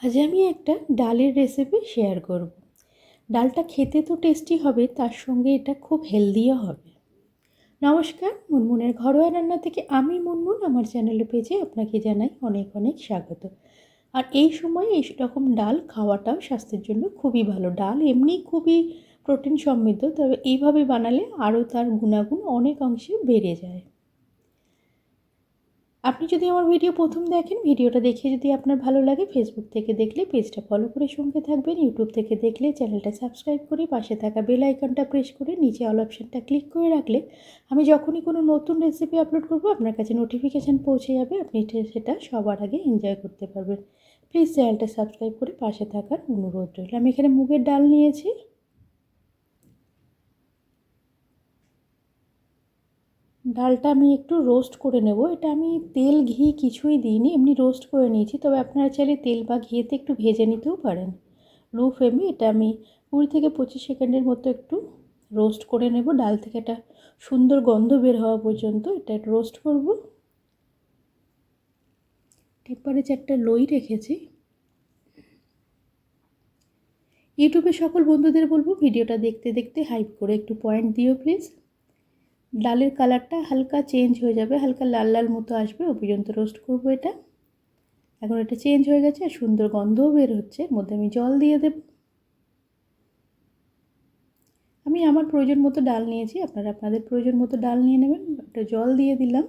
আজ আমি একটা ডালের রেসিপি শেয়ার করব। ডালটা খেতে তো টেস্টি হবে, তার সঙ্গে এটা খুব হেলদিও হবে। নমস্কার, মুনমুনের ঘরোয়া রান্না থেকে আমি মুনমুন আমার চ্যানেলে পেজে আপনাকে জানাই অনেক অনেক স্বাগত। আর এই সময় এই রকম ডাল খাওয়াটাও স্বাস্থ্যের জন্য খুবই ভালো। ডাল এমনি খুবই প্রোটিন সমৃদ্ধ, তবে এইভাবে বানালে আরও তার গুণাগুণ অনেক অংশে বেড়ে যায়। আপনি যদি আমার ভিডিও প্রথম দেখেন, ভিডিওটা দেখে যদি আপনার ভালো লাগে, ফেসবুক থেকে দেখলে পেজটা ফলো করে সঙ্গে থাকবেন, ইউটিউব থেকে দেখলে চ্যানেলটা সাবস্ক্রাইব করে পাশে থাকা বেল আইকনটা প্রেস করে নিচে অল অপশানটা ক্লিক করে রাখলে আমি যখনই কোনো নতুন রেসিপি আপলোড করব আপনার কাছে নোটিফিকেশান পৌঁছে যাবে, আপনি সেটা সবার আগে এনজয় করতে পারবেন। প্লিজ চ্যানেলটা সাবস্ক্রাইব করে পাশে থাকার অনুরোধ রইল। আমি এখানে মুগের ডাল নিয়েছি। ডালটা আমি একটু রোস্ট করে নেব। এটা আমি তেল ঘি কিছুই দিইনি, এমনি রোস্ট করে নিয়েছি। তবে আপনারা চাইলে তেল বা ঘিয়েতে একটু ভেজে নিতেও পারেন। লো ফ্লেমে এটা আমি 20 থেকে 25 সেকেন্ডের মতো একটু রোস্ট করে নেব। ডাল থেকে একটা সুন্দর গন্ধ বের হওয়া পর্যন্ত এটা একটু রোস্ট করব। টেম্পারেচারটা লোই রেখেছি। ইউটিউবে সকল বন্ধুদের বলবো ভিডিওটা দেখতে দেখতে হাইপ করে একটু পয়েন্ট দিও প্লিজ। ডালের কালারটা হালকা চেঞ্জ হয়ে যাবে, হালকা লাল লাল মতো আসবে, ও পর্যন্ত রোস্ট করবো এটা। এখন এটা চেঞ্জ হয়ে গেছে আর সুন্দর গন্ধও বের হচ্ছে। এর মধ্যে আমি জল দিয়ে দেব। আমি আমার প্রয়োজন মতো ডাল নিয়েছি, আপনারা আপনাদের প্রয়োজন মতো ডাল নিয়ে নেবেন। একটা জল দিয়ে দিলাম।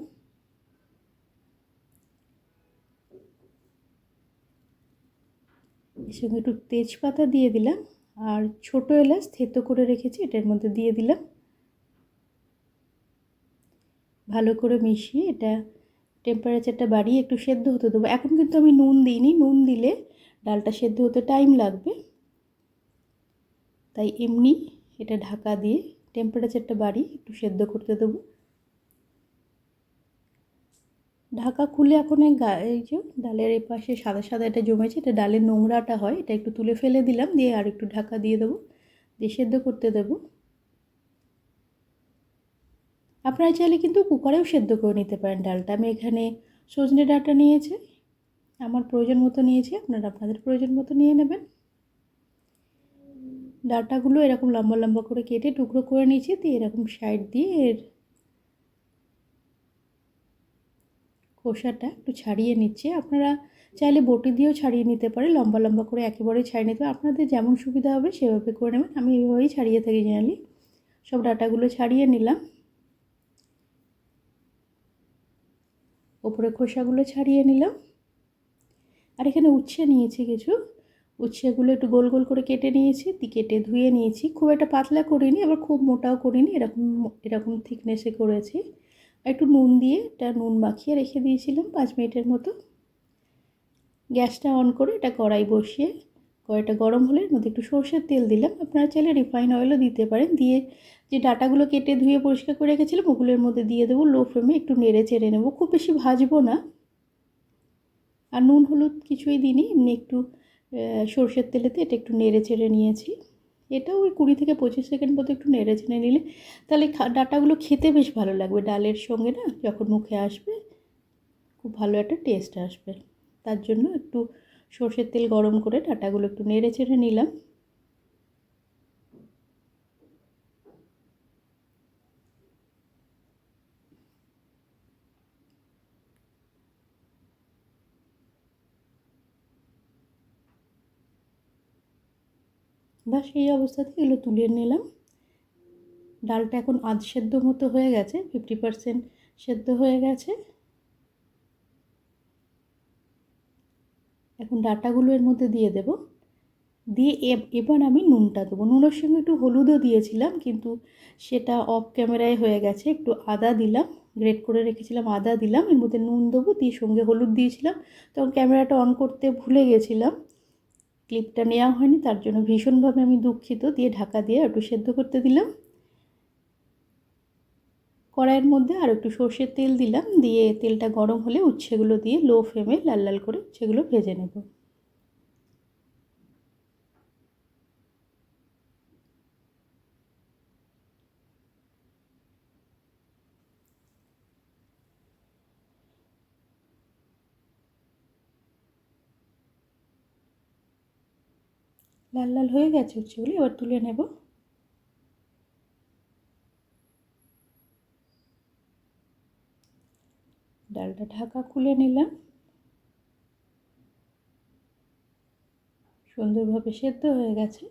এর সঙ্গে একটু তেজপাতা দিয়ে দিলাম আর ছোটো এলাচ থেতো করে রেখেছি, এটার মধ্যে দিয়ে দিলাম। ভালো করে মিশিয়ে এটা টেম্পারেচারটা বাড়িয়ে একটু সেদ্ধ হতে দেবো। এখন কিন্তু আমি নুন দিইনি, নুন দিলে ডালটা সেদ্ধ হতে টাইম লাগবে, তাই এমনি এটা ঢাকা দিয়ে টেম্পারেচারটা বাড়িয়ে একটু সেদ্ধ করতে দেবো। ঢাকা খুলে এখন এই যে ডালের এই পাশে সাদা সাদা এটা জমেছে, এটা ডালের নোংরাটা হয়, এটা একটু তুলে ফেলে দিলাম, দিয়ে আর একটু ঢাকা দিয়ে দেবো, দিয়ে সেদ্ধ করতে দেবো। আপনারা চাইলে কিন্তু কুকারেও সেদ্ধ করে নিতে পারেন ডালটা। আমি এখানে সজনে ডাঁটা নিয়েছি, আমার প্রয়োজন মতো নিয়েছি, আপনারা আপনাদের প্রয়োজন মতো নিয়ে নেবেন। ডাঁটাগুলো এরকম লম্বা লম্বা করে কেটে টুকরো করে নিয়েছি, দিয়ে এরকম সাইড দিয়ে এর খোসাটা একটু ছাড়িয়ে নিচ্ছে। আপনারা চাইলে বটি দিয়েও ছাড়িয়ে নিতে পারে, লম্বা লম্বা করে একেবারেই ছাড়িয়ে নিতে পারে, আপনাদের যেমন সুবিধা হবে সেভাবে করে নেবেন। আমি এভাবেই ছাড়িয়ে থাকি জেনারেলি। সব ডাঁটাগুলো ছাড়িয়ে নিলাম, ওপরে খোসাগুলো ছাড়িয়ে নিলাম। আর এখানে উচ্ছে নিয়েছি কিছু, উচ্ছেগুলো একটু গোল গোল করে কেটে নিয়েছি, কেটে ধুয়ে নিয়েছি। খুব একটা পাতলা করিনি, আবার খুব মোটাও করিনি, এরকম এরকম থিকনেসে করেছি। একটু নুন দিয়ে এটা নুন মাখিয়ে রেখে দিয়েছিলাম 5 মিনিটের মতো। গ্যাসটা অন করে এটা কড়াই বসিয়ে কড়াইটা গরম হলে এর মধ্যে একটু সরষের তেল দিলাম, আপনারা চাইলে রিফাইন অয়েলও দিতে পারেন। দিয়ে যে ডাঁটাগুলো কেটে ধুয়ে পরিষ্কার করে রেখেছিলাম ওগুলোর মধ্যে দিয়ে দেবো। লো ফ্লেমে একটু নেড়ে চেড়ে নেবো, খুব বেশি ভাজবো না। আর নুন হলুদ কিছুই দিইনি, এমনি একটু সরষের তেলেতে এটা একটু নেড়ে চেড়ে নিয়েছি। এটাও ওই 20 থেকে 25 সেকেন্ড মতো একটু নেড়ে চেড়ে নিলে তাহলে ডাঁটাগুলো খেতে বেশ ভালো লাগবে ডালের সঙ্গে, না যখন মুখে আসবে খুব ভালো একটা টেস্ট আসবে। তার জন্য একটু সরষের তেল গরম করে ডাঁটাগুলো একটু নেড়ে চেড়ে নিলাম। বাস এই অবস্থাতে এগুলো তুলে নিলাম। ডালটা এখন আধ সেদ্ধ মতো হয়ে গেছে, 50% সেদ্ধ হয়ে গেছে। এখন ডাঁটাগুলো এর মধ্যে দিয়ে দেব, দিয়ে এবার আমি নুনটা দেবো। নুনের সঙ্গে একটু হলুদও দিয়েছিলাম, কিন্তু সেটা অফ ক্যামেরায় হয়ে গেছে। একটু আদা দিলাম, গ্রেট করে রেখেছিলাম আদা দিলাম, এর মধ্যে নুন দেবো, দিয়ে সঙ্গে হলুদ দিয়েছিলাম। তখন ক্যামেরাটা অন করতে ভুলে গেছিলাম, ক্লিপটা নেওয়া হয়নি, তার জন্য ভীষণভাবে আমি দুঃখিত। দিয়ে ঢাকা দিয়ে একটু সেদ্ধ করতে দিলাম। কড়াইয়ের মধ্যে আর একটু সর্ষের তেল দিলাম, দিয়ে তেলটা গরম হলে উচ্ছেগুলো দিয়ে লো ফ্লেমে লাল লাল করে সেগুলো ভেজে নেব। লাল লাল হয়ে গেছে উচ্ছেগুলো, এবার তুলে নেব। ডালটা ঢাকা খুলে নিলাম। সুন্দরভাবে সেদ্ধ হয়ে গেছে।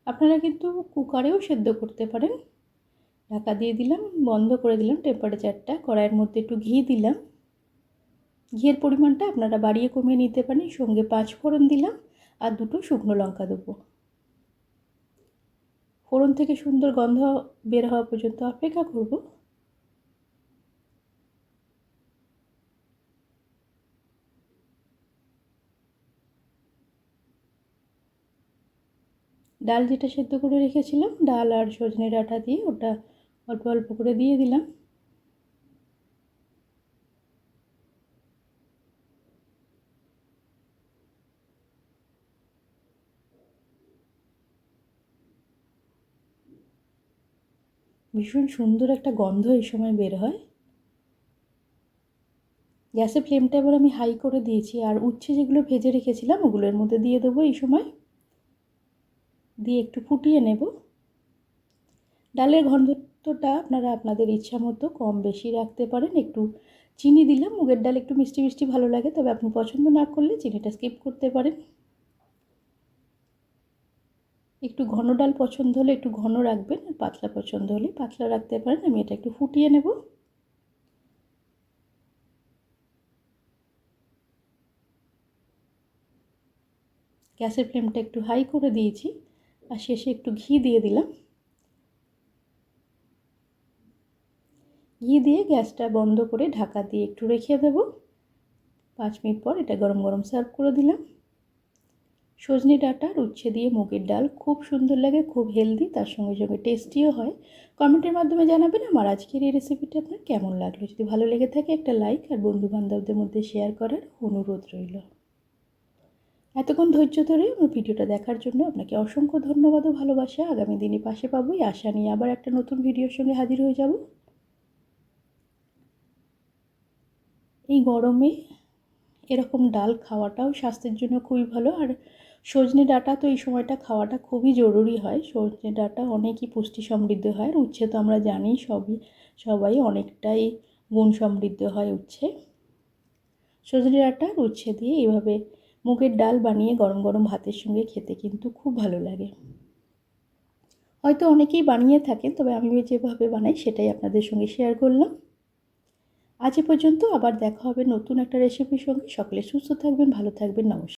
আপনারা কিন্তু কুকারেও সেদ্ধ করতে পারেন। ঢাকা দিয়ে দিলাম, বন্ধ করে দিলাম টেম্পারেচারটা। কড়াইয়ের মধ্যে একটু ঘি দিলাম। ঘিয়ের পরিমাণটা আপনারা বাড়িয়ে কমিয়ে নিতে পারেন। সঙ্গে 5 ফোড়ন দিলাম আর 2টো শুকনো লঙ্কা দেবো। ফোড়ন থেকে সুন্দর গন্ধ বের হওয়া পর্যন্ত অপেক্ষা করব। ডাল যেটা সেদ্ধ করে রেখেছিলাম, ডাল আর সজনে ডাঁটা দিয়ে ওটা অল্প অল্প করে দিয়ে দিলাম। ভীষণ সুন্দর একটা গন্ধ এই সময় বের হয়। গ্যাসের ফ্লেমটা এবার আমি হাই করে দিয়েছি। আর উচ্ছে যেগুলো ভেজে রেখেছিলাম ওগুলোর মধ্যে দিয়ে দেবো এই সময়। দিয়ে একটু ফুটিয়ে নেব। ডালের ঘনত্বটা আপনারা আপনাদের ইচ্ছা মতো কম বেশি রাখতে পারেন। একটু চিনি দিলাম, মুগের ডাল একটু মিষ্টি মিষ্টি ভালো লাগে, তবে আপনি পছন্দ না করলে চিনিটা স্কিপ করতে পারেন। একটু ঘন ডাল পছন্দ হলে একটু ঘন রাখবেন, আর পাতলা পছন্দ হলে পাতলা রাখতে পারেন। আমি এটা একটু ফুটিয়ে নেব। গ্যাসের ফ্লেমটা একটু হাই করে দিয়েছি আর শেষে একটু ঘি দিয়ে দিলাম। ঘি দিয়ে গ্যাসটা বন্ধ করে ঢাকা দিয়ে একটু রেখে দেব। 5 মিনিট পর এটা গরম গরম সার্ভ করে দিলাম। সজনে ডাঁটা আর উচ্ছে দিয়ে মুগের ডাল খুব সুন্দর লাগে, খুব হেলদি, তার সঙ্গে সঙ্গে টেস্টিও হয়। কমেন্টের মাধ্যমে জানাবেন আমার আজকের এই রেসিপিটা আপনার কেমন লাগলো। যদি ভালো লেগে থাকে একটা লাইক আর বন্ধুবান্ধবদের মধ্যে শেয়ার করার অনুরোধ রইল। এতক্ষণ ধৈর্য ধরে আমার ভিডিওটা দেখার জন্য আপনাকে অসংখ্য ধন্যবাদ ও ভালোবাসা। আগামী দিনে পাশে পাবো এই আশা নিয়ে আবার একটা নতুন ভিডিওর সঙ্গে হাজির হয়ে যাব। এই গরমে এরকম ডাল খাওয়াটাও স্বাস্থ্যের জন্য খুবই ভালো। আর সজনে ডাঁটা তো এই সময়টা খাওয়াটা খুবই জরুরি হয়। সজনে ডাঁটা অনেকই পুষ্টি সমৃদ্ধ হয়। আর উচ্ছে তো আমরা জানি সবাই অনেকটাই গুণ সমৃদ্ধ হয় উচ্ছে। সজনে ডাঁটা আর উচ্ছে দিয়ে এইভাবে মুগের ডাল বানিয়ে গরম গরম ভাতের সঙ্গে খেতে কিন্তু খুব ভালো লাগে। হয়তো অনেকেই বানিয়ে থাকেন, তবে আমি যেভাবে বানাই সেটাই আপনাদের সঙ্গে শেয়ার করলাম। আজ এ পর্যন্ত, আবার দেখা হবে নতুন একটা রেসিপির সঙ্গে। সকলে সুস্থ থাকবেন, ভালো থাকবেন। নমস্কার।